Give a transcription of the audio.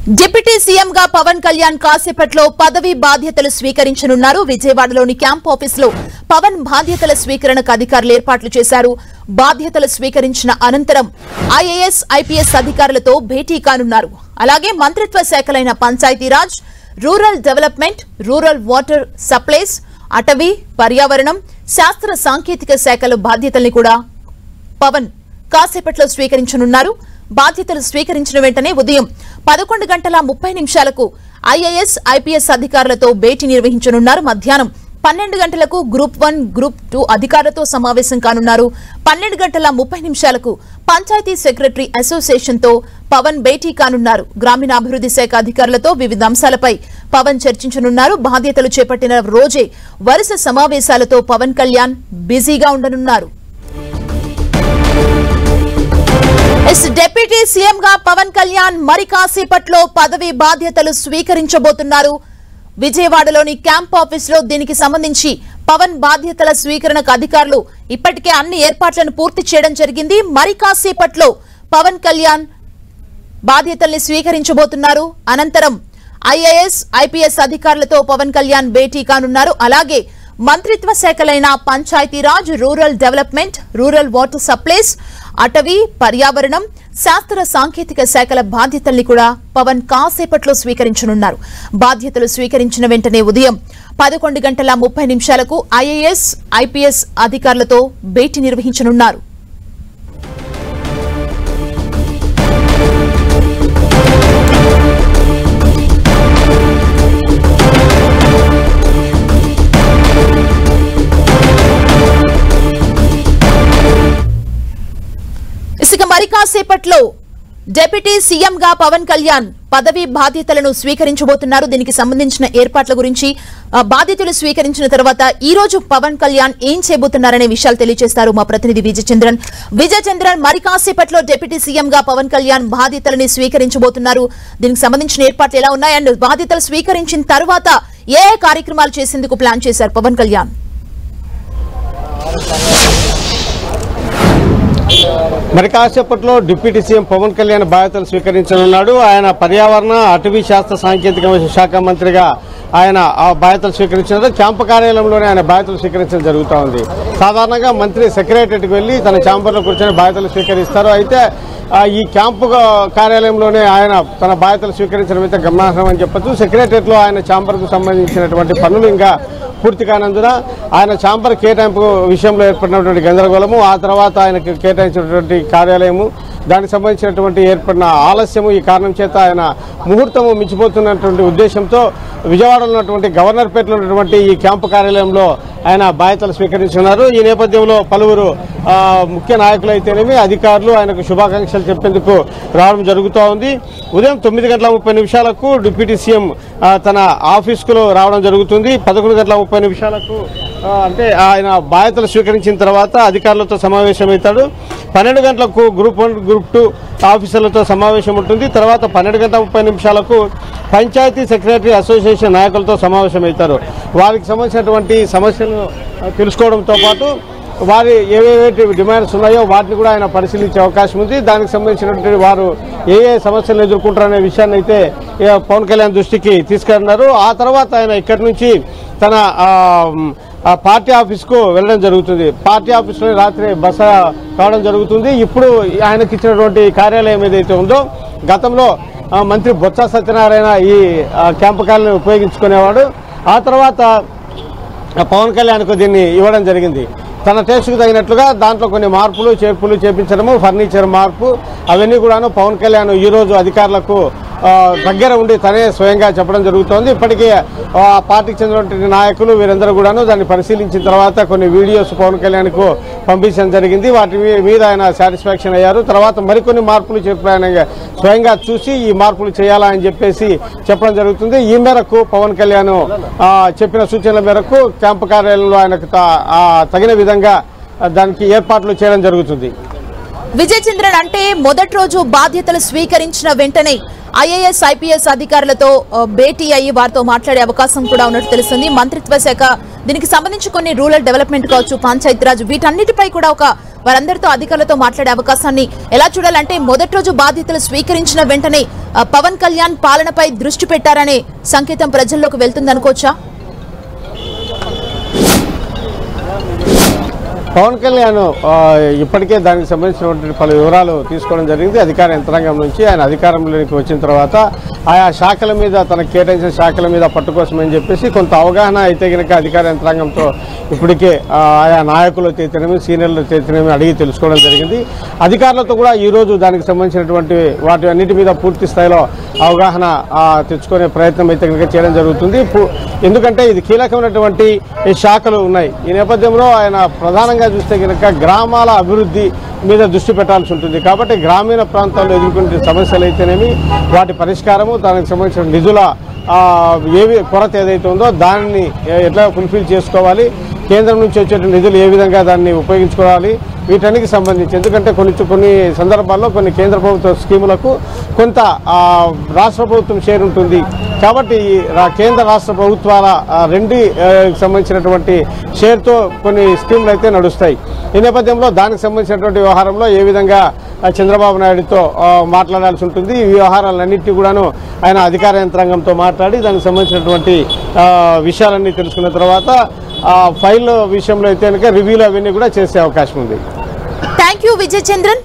Deputy CM గా పవన్ కళ్యాణ్ కాసేపట్లో పదవి బాధ్యతలు స్వీకరించనున్నారు. విజయవాడలోని క్యాంప్ ఆఫీసులో పవన్ బాధ్యతల స్వీకరణకు అధికారులు ఏర్పాట్లు చేశారు. బాధ్యతలు స్వీకరించిన అనంతరం ఐఏఎస్, ఐపీఎస్ అధికారులతో భేటీ కానున్నారు. అలాగే మంత్రిత్వ శాఖలైన Panchayati Raj, rural development, rural water supplies, అటవీ, పర్యావరణం, శాస్త్ర సాంకేతిక శాఖల బాధ్యతల్ని కూడా పవన్ కాసేపట్లో స్వీకరించనున్నారు. బాధ్యతలు స్వీకరించిన వెంటనే ఉదయం 11:30 ఐఏఎస్, ఐపీఎస్ అధికారులతో భేటీ నిర్వహించనున్నారు. మధ్యాహ్నం 12 గంటలకు గ్రూప్ 1, గ్రూప్ 2 అధికారులతో సమావేశం కానున్నారు. 12:30 పంచాయతీ సెక్రటరీ అసోసియేషన్ తో పవన్ భేటీ కానున్నారు. గ్రామీణాభివృద్ధి శాఖ అధికారులతో వివిధ అంశాలపై పవన్ చర్చించనున్నారు. బాధ్యతలు చేపట్టిన రోజే వరుస సమావేశాలతో పవన్ కళ్యాణ్ బిజీగా ఉండనున్నారు. డిప్యూటీ సీఎం గా పవన్ కళ్యాణ్ మరి కాసేపట్లో పదవి బాధ్యతలు స్వీకరించబోతున్నారు. విజయవాడలోని క్యాంప్ ఆఫీస్ లో దీనికి సంబంధించి పవన్ బాధ్యతల స్వీకరణకు అధికారులు ఇప్పటికే అన్ని ఏర్పాట్లను పూర్తి చేయడం జరిగింది. మరి కాసేపట్లో పవన్ కళ్యాణ్ బాధ్యతల్ని స్వీకరించబోతున్నారు. అనంతరం ఐఏఎస్, ఐపీఎస్ అధికారులతో పవన్ కళ్యాణ్ భేటీ కానున్నారు. అలాగే మంత్రిత్వ శాఖలైన Panchayati Raj, rural development, rural water supplies, అటవీ, పర్యావరణం, శాస్త్ర సాంకేతిక శాఖల బాధ్యతల్ని కూడా పవన్ కాసేపట్లో స్వీకరించనున్నారు. బాధ్యతలు స్వీకరించిన వెంటనే ఉదయం 11:30 ఐఏఎస్, ఐపీఎస్ అధికారులతో భేటీ నిర్వహించనున్నారు. మరి కాసేపట్లో డిప్యూటీ సీఎం గా పవన్ కళ్యాణ్ పదవి బాధ్యతలను స్వీకరించబోతున్నారు. దీనికి సంబంధించిన ఏర్పాట్ల గురించి, బాధ్యతలు స్వీకరించిన తర్వాత ఈ రోజు పవన్ కళ్యాణ్ ఏం చేయబోతున్నారనే విషయాలు తెలియజేస్తారు మా ప్రతినిధి విజయ్ చంద్రన్. విజయ్ చంద్రన్, మరి కాసేపట్లో డిప్యూటీ సీఎం గా పవన్ కళ్యాణ్ బాధ్యతలని స్వీకరించబోతున్నారు. దీనికి సంబంధించిన ఏర్పాట్లు ఎలా ఉన్నాయి అండ్ బాధ్యతలు స్వీకరించిన తర్వాత ఏ కార్యక్రమాలు చేసేందుకు ప్లాన్ చేశారు పవన్ కళ్యాణ్? మరి కాసేపట్లో డిప్యూటీ సీఎం పవన్ కళ్యాణ్ బాధ్యతలు స్వీకరించనున్నాడు. ఆయన పర్యావరణ, అటవీ, శాస్త్ర సాంకేతిక శాఖ మంత్రిగా ఆయన ఆ బాధ్యతలు స్వీకరించినారు. క్యాంపు కార్యాలయంలోనే ఆయన బాధ్యతలు స్వీకరించడం జరుగుతూ ఉంది. సాధారణంగా మంత్రి సెక్రటరీకి వెళ్లి తన ఛాంబర్లో కూర్చొని బాధ్యతలు స్వీకరిస్తారు. అయితే ఈ క్యాంపు కార్యాలయంలోనే ఆయన తన బాధ్యతలు స్వీకరించడం అయితే గమనార్హం అని చెప్పచ్చు. సెక్రటరీలో ఆయన ఛాంబర్కు సంబంధించినటువంటి పనులు ఇంకా పూర్తి కానందున ఆయన ఛాంబర్ కేటాయింపు విషయంలో ఏర్పడినటువంటి గందరగోళము, ఆ తర్వాత ఆయనకు కేటాయించినటువంటి కార్యాలయము, దానికి సంబంధించినటువంటి ఏర్పడిన ఆలస్యము, ఈ కారణం చేత ఆయన ముహూర్తము మించిపోతున్నటువంటి ఉద్దేశంతో విజయవాడలో ఉన్నటువంటి గవర్నర్పేటలో ఉన్నటువంటి ఈ క్యాంపు కార్యాలయంలో ఆయన బాధ్యతలు స్వీకరించున్నారు. ఈ నేపథ్యంలో పలువురు ముఖ్య నాయకులైతేనేమి అధికారులు ఆయనకు శుభాకాంక్షలు చెప్పేందుకు రావడం జరుగుతూ ఉంది. ఉదయం 9:30 డిప్యూటీ సీఎం తన ఆఫీసుకు రావడం జరుగుతుంది. 11:30 అంటే ఆయన బాధ్యతలు స్వీకరించిన తర్వాత అధికారులతో సమావేశమవుతాడు. 12 గంటలకు గ్రూప్ 1, గ్రూప్ 2 ఆఫీసర్లతో సమావేశం ఉంటుంది. తర్వాత 12:30 పంచాయతీ సెక్రటరీ అసోసియేషన్ నాయకులతో సమావేశమవుతారు. వారికి సంబంధించినటువంటి సమస్యలు తెలుసుకోవడంతో పాటు వారి ఏవేవి డిమాండ్స్ ఉన్నాయో వాటిని కూడా ఆయన పరిశీలించే అవకాశం ఉంది. దానికి సంబంధించినటువంటి వారు ఏ సమస్యలు ఎదుర్కొంటారనే విషయాన్ని అయితే పవన్ కళ్యాణ్ దృష్టికి తీసుకెళ్తున్నారు. ఆ తర్వాత ఆయన ఇక్కడి నుంచి తన పార్టీ ఆఫీస్కు వెళ్ళడం జరుగుతుంది. పార్టీ ఆఫీస్లో రాత్రి బస కావడం జరుగుతుంది. ఇప్పుడు ఆయనకి ఇచ్చినటువంటి కార్యాలయం ఏదైతే ఉందో, గతంలో మంత్రి బొత్స సత్యనారాయణ ఈ క్యాంపు కార్యాలయం ఉపయోగించుకునేవాడు. ఆ తర్వాత పవన్ కళ్యాణ్కు దీన్ని ఇవ్వడం జరిగింది. తన టేస్ట్కు తగినట్లుగా దాంట్లో కొన్ని మార్పులు, చేర్పులు చేపించడము, ఫర్నిచర్ మార్పు, అవన్నీ కూడాను పవన్ కళ్యాణ్ ఈరోజు అధికారులకు దగ్గర ఉండి తనే స్వయంగా చెప్పడం జరుగుతోంది. ఇప్పటికే పార్టీకి చెందినటువంటి నాయకులు వీరందరూ కూడాను దాన్ని పరిశీలించిన తర్వాత కొన్ని వీడియోస్ పవన్ కళ్యాణ్కు పంపించడం జరిగింది. వాటి మీద ఆయన సాటిస్ఫాక్షన్ అయ్యారు. తర్వాత మరికొన్ని మార్పులు చెప్పి ఆయన స్వయంగా చూసి ఈ మార్పులు చేయాలని చెప్పేసి చెప్పడం జరుగుతుంది. ఈ మేరకు పవన్ కళ్యాణ్ చెప్పిన సూచనల మేరకు క్యాంపు కార్యాలయంలో ఆయనకు తగిన విధంగా దానికి ఏర్పాట్లు చేయడం జరుగుతుంది. విజయ్ చంద్రన్, అంటే మొదటి రోజు బాధ్యతలు స్వీకరించిన వెంటనే ఐఏఎస్, ఐపీఎస్ అధికారులతో భేటీ అయ్యి వారితో మాట్లాడే అవకాశం కూడా ఉన్నట్టు తెలుస్తుంది. మంత్రిత్వ శాఖ దీనికి సంబంధించి కొన్ని రూరల్ డెవలప్మెంట్ కావచ్చు, పంచాయతీరాజ్, వీటన్నిటిపై కూడా వారందరితో అధికారులతో మాట్లాడే అవకాశాన్ని ఎలా చూడాలంటే మొదటి రోజు బాధ్యతలు స్వీకరించిన వెంటనే పవన్ కళ్యాణ్ పాలనపై దృష్టి పెట్టారనే సంకేతం ప్రజల్లోకి వెళ్తుందనుకోవచ్చా? పవన్ కళ్యాణ్ ఇప్పటికే దానికి సంబంధించినటువంటి పలు వివరాలు తీసుకోవడం జరిగింది అధికార యంత్రాంగం నుంచి. ఆయన అధికారంలోకి వచ్చిన తర్వాత ఆయా శాఖల మీద తనకు కేటాయించిన శాఖల మీద పట్టుకోసమని చెప్పేసి కొంత అవగాహన అయితే కనుక అధికార యంత్రాంగంతో ఇప్పటికే ఆయా నాయకులు చేతనేమి సీనియర్లు చేతనేమి అడిగి తెలుసుకోవడం జరిగింది. అధికారులతో కూడా ఈరోజు దానికి సంబంధించినటువంటి వాటి అన్నిటి మీద పూర్తి స్థాయిలో అవగాహన తెచ్చుకునే ప్రయత్నం అయితే కనుక చేయడం జరుగుతుంది. ఎందుకంటే ఇది కీలకమైనటువంటి శాఖలు ఉన్నాయి. ఈ నేపథ్యంలో ఆయన ప్రధానంగా చూస్తే కనుక గ్రామాల అభివృద్ధి మీద దృష్టి పెట్టాల్సి ఉంటుంది. కాబట్టి గ్రామీణ ప్రాంతాల్లో ఎదుర్కొనే సమస్యలు అయితేనేమి వాటి పరిష్కారము, దానికి సంబంధించిన నిధుల కొరత ఏదైతే ఉందో దాన్ని ఎట్లా ఫుల్ఫిల్ చేసుకోవాలి, కేంద్రం నుంచి వచ్చే నిధులు ఏ విధంగా దాన్ని ఉపయోగించుకోవాలి, వీటన్నిటికి సంబంధించి. ఎందుకంటే కొన్ని సందర్భాల్లో కొన్ని కేంద్ర ప్రభుత్వ స్కీములకు కొంత రాష్ట్ర ప్రభుత్వం షేర్ ఉంటుంది. కాబట్టి కేంద్ర రాష్ట్ర ప్రభుత్వాల రెండు సంబంధించినటువంటి షేర్తో కొన్ని స్కీములు అయితే నడుస్తాయి. ఈ నేపథ్యంలో దానికి సంబంధించినటువంటి వ్యవహారంలో ఏ విధంగా చంద్రబాబు నాయుడుతో మాట్లాడాల్సి ఉంటుంది. ఈ వ్యవహారాలన్నింటినీ కూడాను ఆయన అధికార యంత్రాంగంతో మాట్లాడి దానికి సంబంధించినటువంటి విషయాలన్నీ తెలుసుకున్న తర్వాత ఫైల్ విషయంలో అయితే కనుక రివ్యూలు అవన్నీ కూడా చేసే అవకాశం ఉంది. Thank you Vijay Chandran.